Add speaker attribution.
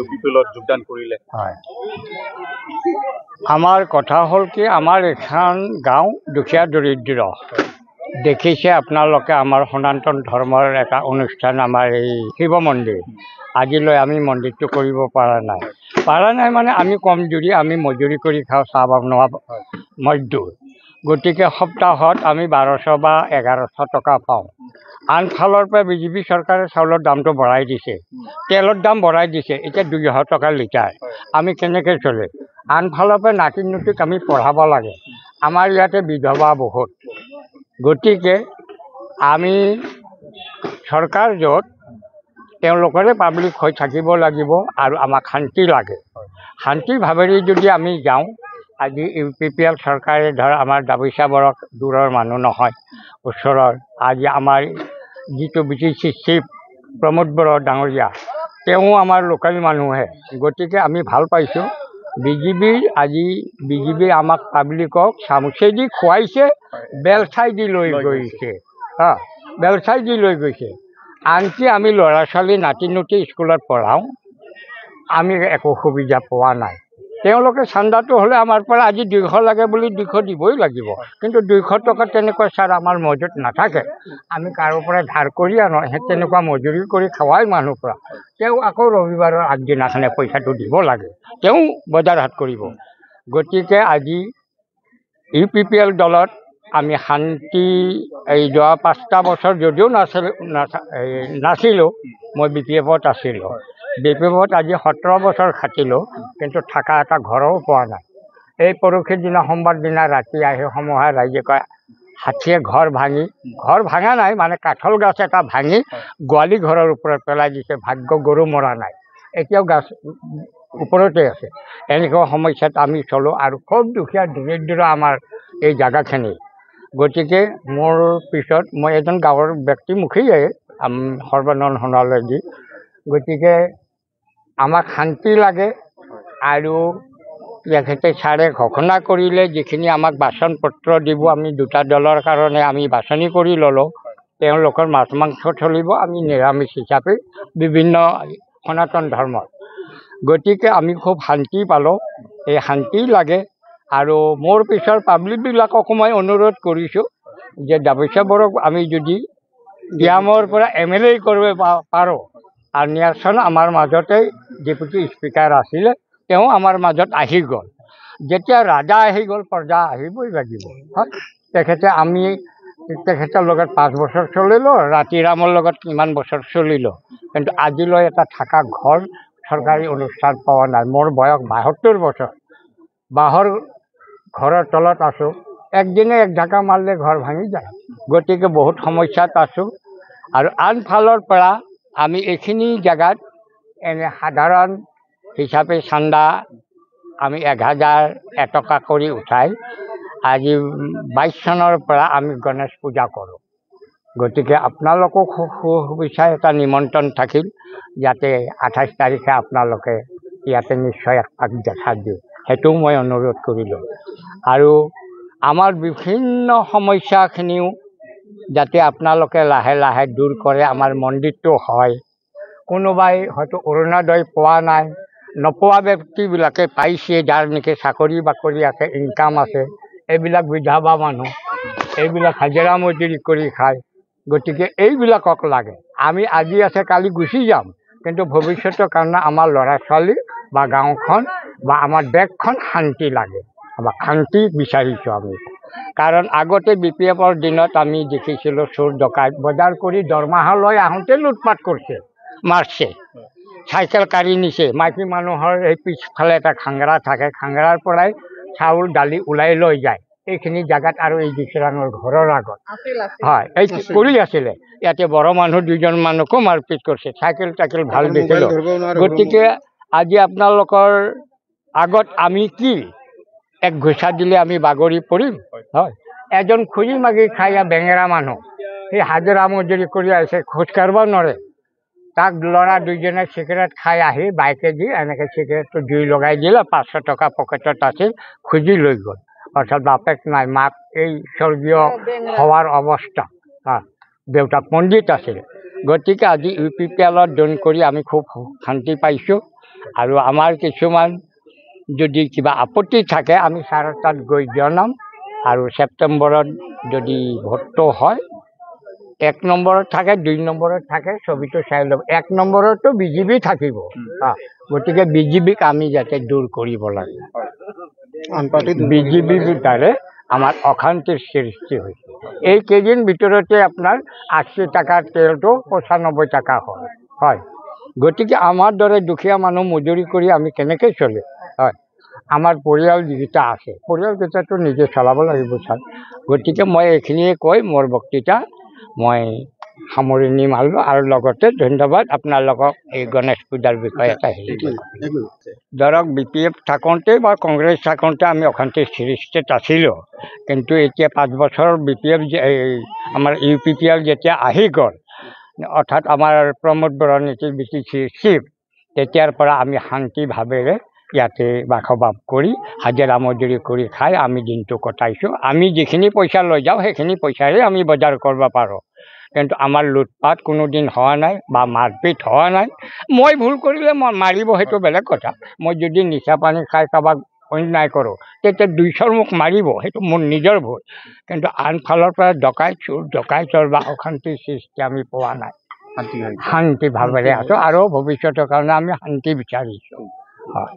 Speaker 1: U P P এলত যোগদান কৰিলে?
Speaker 2: হয়, আমাৰ কথা হ'ল কি, আমাৰ এখন গাঁও দুখীয়া দৰিদ্ৰ। দেখিছে আপোনালোকে আমাৰ সনাতন ধৰ্মৰ এটা অনুষ্ঠান, আমাৰ এই শিৱ মন্দিৰ। আজিলৈ আমি মন্দিৰটো কৰিব পৰা নাই মানে আমি কমজুৰি, আমি মজুৰি কৰি খাওঁ, চাহ বনোৱা মজদুৰ। গতিকে সপ্তাহত আমি 1200 বা 1100 টকা পাওঁ। আনফালৰ পৰা বিজেপি চৰকাৰে চাউলৰ দামটো বঢ়াই দিছে, তেলৰ দাম বঢ়াই দিছে, এতিয়া 200 টকা লিটাৰ। আমি কেনেকৈ চলিম? আনফালৰ পৰা নাতি নুতিক আমি পঢ়াব লাগে, আমাৰ ইয়াতে বিধৱা বহুত। গতিকে আমি চৰকাৰ য'ত, তেওঁলোকৰে পাব্লিক হৈ থাকিব লাগিব আৰু আমাক শান্তি লাগে। শান্তি ভাৱেৰে যদি আমি যাওঁ, আজি ইউ পি পি এল চৰকাৰে ধৰ আমাৰ দাবিচা বৰক দূৰৰ মানুহ নহয়, ওচৰৰ। আজি আমাৰ যিটো BTC চিফ প্ৰমোদ বড়ো ডাঙৰীয়া, তেওঁ আমাৰ লোকেল মানুহে। গতিকে আমি ভাল পাইছোঁ। বিজেপি আমাক পাব্লিকক চামুচেদি খুৱাইছে, বেলচাই দি লৈ গৈছে, বেলচাই দি লৈ গৈছে। আনকি আমি ল'ৰা ছোৱালী নাতি নুতি স্কুলত পঢ়াওঁ, আমি একো সুবিধা পোৱা নাই। তেওঁলোকে চান্দাটো হ'লে আমাৰ পৰা আজি 200 লাগে বুলি 200 দিবই লাগিব, কিন্তু 200 টকা তেনেকুৱা ছাৰ আমাৰ মজুত নাথাকে। আমি কাৰো পৰা ধাৰ কৰি আনো, তেনেকুৱা মজুৰি কৰি খাৱাই মানুহৰ পৰা। তেওঁ আকৌ ৰবিবাৰৰ আগদিনাখনে পইচাটো দিব লাগে, তেওঁ বজাৰ হাট কৰিব। গতিকে আজি ইউ পি পি এল দলত আমি শান্তি, এই যোৱা 5টা বছৰ যদিও নাছিলোঁ, মই BPF-ত আছিলোঁ। BPF-ত আজি 17 বছৰ খাটিলোঁ, কিন্তু থকা এটা ঘৰো পোৱা নাই। এই পৰহিৰ দিনা সোমবাৰ দিনা ৰাতি আহি সমূহীয়া ৰাইজে কয়, হাতীয়ে ঘৰ ভাঙা নাই, মানে কাঠল গাছ এটা ভাঙি গোৱালি ঘৰৰ ওপৰত পেলাই দিছে। ভাগ্য গৰু মৰা নাই, এতিয়াও গাছ ওপৰতে আছে। এনেকুৱা সমস্যাত আমি চলোঁ আৰু খুব দুখীয়া দৰিদ্ৰ আমাৰ এই জাগাখিনি। গতিকে মোৰ পিছত মই এজন গাঁৱৰ ব্যক্তিমুখীয়ে, সৰ্বানন্দ সোণোৱালজী। গতিকে আমাক শান্তি লাগে। আৰু তেখেতে ছাৰে ঘোষণা কৰিলে যিখিনি আমাক বাচন পত্ৰ দিব, আমি 2টা দলৰ কাৰণে আমি বাছনি কৰি ল'লোঁ। তেওঁলোকৰ মাছ মাংস চলিব, আমি নিৰামিষ হিচাপে বিভিন্ন সনাতন ধৰ্মৰ। গতিকে আমি খুব শান্তি পালোঁ, এই শান্তি লাগে। আৰু মোৰ পিছৰ পাব্লিকবিলাককো মই অনুৰোধ কৰিছোঁ যে দাবিচা বৰক আমি যদি ব্যায়ামৰ পৰা MLA কৰিব পাৰোঁ। আৰু নিয়াচন আমাৰ মাজতেই ডেপুটি স্পীকাৰ আছিলে, তেওঁ আমাৰ মাজত আহি গ'ল। যেতিয়া ৰাজা আহি গ'ল, প্ৰজা আহিবই লাগিব। তেখেতৰ লগত 5 বছৰ চলিলোঁ, ৰাতিৰামৰ লগত কিমান বছৰ চলিলোঁ, কিন্তু আজিলৈ এটা থকা ঘৰ, চৰকাৰী অনুষ্ঠান পোৱা নাই। মোৰ বয়স 72 বছৰ, বাঁহৰ ঘৰৰ তলত আছোঁ। একদিনে এক ঢাকা মাৰিলে ঘৰ ভাঙি যায়। গতিকে বহুত সমস্যাত আছোঁ। আৰু আনফালৰ পৰা আমি এইখিনি জেগাত এনে সাধাৰণ হিচাপে চান্দা আমি 1000 টকা কৰি উঠাই আজি 22 চনৰ পৰা আমি গণেশ পূজা কৰোঁ। গতিকে আপোনালোকক সুবিচাৰ এটা নিমন্ত্ৰণ থাকিল, যাতে 28 তাৰিখে আপোনালোকে ইয়াতে নিশ্চয় এক দেখা দিয়ে, সেইটোও মই অনুৰোধ কৰিলোঁ। আৰু আমাৰ বিভিন্ন সমস্যাখিনিও যাতে আপোনালোকে লাহে লাহে দূৰ কৰে, আমাৰ মন্দিৰটো হয়। কোনোবাই হয়তো অৰুণোদয় পোৱা নাই, নোপোৱা ব্যক্তিবিলাকে পাইছে, যাৰ নেকি চাকৰি বাকৰি আছে, ইনকাম আছে। এইবিলাক বিধৱা মানুহ, এইবিলাক হাজিৰা মজুৰি কৰি খায়। গতিকে এইবিলাকক লাগে। আমি আজি আছে কালি গুচি যাম, কিন্তু ভৱিষ্যতৰ কাৰণে আমাৰ ল'ৰা ছোৱালী বা গাঁওখন বা আমাৰ দেশখন শান্তি লাগে। আমাক শান্তি বিচাৰিছোঁ আমি। কাৰণ আগতে BPF-ৰ দিনত আমি দেখিছিলোঁ চোৰ ডকাইত বজাৰ কৰি দৰমহা লৈ আহোঁতে লুটপাট কৰিছে, মাৰছে, চাইকেল কাঢ়ি নিছে। মাইকী মানুহৰ এই পিছফালে এটা খাংৰা থাকে, খাংৰাৰ পৰাই চাউল দালি ওলাই লৈ যায়। এইখিনি জেগাত আৰু এই দিচিৰাঙৰ ঘৰৰ আগত হয়, এই কৰি আছিলে। ইয়াতে বড়ো মানুহ 2জন মানুহকো মাৰপিট কৰিছে, চাইকেল টাইকেল ভাল দিছিলোঁ। গতিকে আজি আপোনালোকৰ আগত আমি কি এক ঘোচা দিলে আমি বাগৰি পৰিম? হয়, এজন খুজি মাগি খাই বেঙেৰা মানুহ, সি হাজিৰা মজুৰি কৰি আহিছে, খোজ কাঢ়িব নোৱাৰে। তাক ল'ৰা 2জনে চিগাৰেট খাই আহি বাইকেদি এনেকৈ চিগাৰেটটো জুই লগাই দিলে, 500 টকা পকেটত আছিল, খুজি লৈ গ'ল। অৰ্থাৎ বাপেক নাই, মাক এই স্বৰ্গীয় হোৱাৰ অৱস্থা। দেউতাক পণ্ডিত আছিল। গতিকে আজি UPPL-ত জইন কৰি আমি খুব শান্তি পাইছোঁ। আৰু আমাৰ কিছুমান যদি কিবা আপত্তি থাকে আমি ছাৰৰ তাত গৈ জনাম আৰু ছেপ্টেম্বৰত যদি ভোটটো হয় 1 নম্বৰত থাকে 2 নম্বৰত থাকে ছবিটো চাই ল'ব 1 নম্বৰতো বিজেপি থাকিব গতিকে বিজেপিক আমি যাতে দূৰ কৰিব লাগে বিজেপিৰ দ্বাৰা আমাৰ অশান্তিৰ সৃষ্টি হৈছে এই কেইদিন ভিতৰতে আপোনাৰ 80 টকাৰ তেলটো 95 টকা হয় গতিকে আমাৰ দৰে দুখীয়া মানুহ মজুৰি কৰি আমি কেনেকৈ চলিম হয় আমাৰ পৰিয়াল যিকেইটা আছে পৰিয়ালকেইটাতো নিজে চলাব লাগিব ছাৰ গতিকে মই এইখিনিয়ে কৈ মোৰ বক্তৃতা মই সামৰণি মাৰিলোঁ আৰু লগতে ধন্যবাদ আপোনালোকক এই গণেশ পূজাৰ বিষয়ে এটা হেৰি ধৰক BPF থাকোঁতে বা কংগ্ৰেছ থাকোঁতে আমি অশান্তিৰ সৃষ্টিত আছিলোঁ কিন্তু এতিয়া 5 বছৰ BPF আমাৰ UPPL যেতিয়া আহি গ'ল অৰ্থাৎ আমাৰ প্ৰমোদ বড়ানীতিৰ BTC চিফ তেতিয়াৰ পৰা আমি শান্তিভাৱেৰে ইয়াতে বাসবাস কৰি হাজিৰা মজুৰি কৰি খাই আমি দিনটো কটাইছোঁ আমি যিখিনি পইচা লৈ যাওঁ সেইখিনি পইচাৰে আমি বজাৰ কৰিব পাৰোঁ কিন্তু আমাৰ লুটপাট কোনোদিন হোৱা নাই বা মাৰপিট হোৱা নাই মই ভুল কৰিলে মই মাৰিব সেইটো বেলেগ কথা মই যদি নিচা পানী খাই কাৰোবাক অন্যায় কৰোঁ তেতিয়া 200 মোক মাৰিব সেইটো মোৰ নিজৰ ভুল কিন্তু আনফালৰ পৰা ডকাইতৰ বা অশান্তিৰ সৃষ্টি আমি পোৱা নাই শান্তিভাৱেৰে আছোঁ আৰু ভৱিষ্যতৰ কাৰণে আমি শান্তি বিচাৰিছোঁ হয়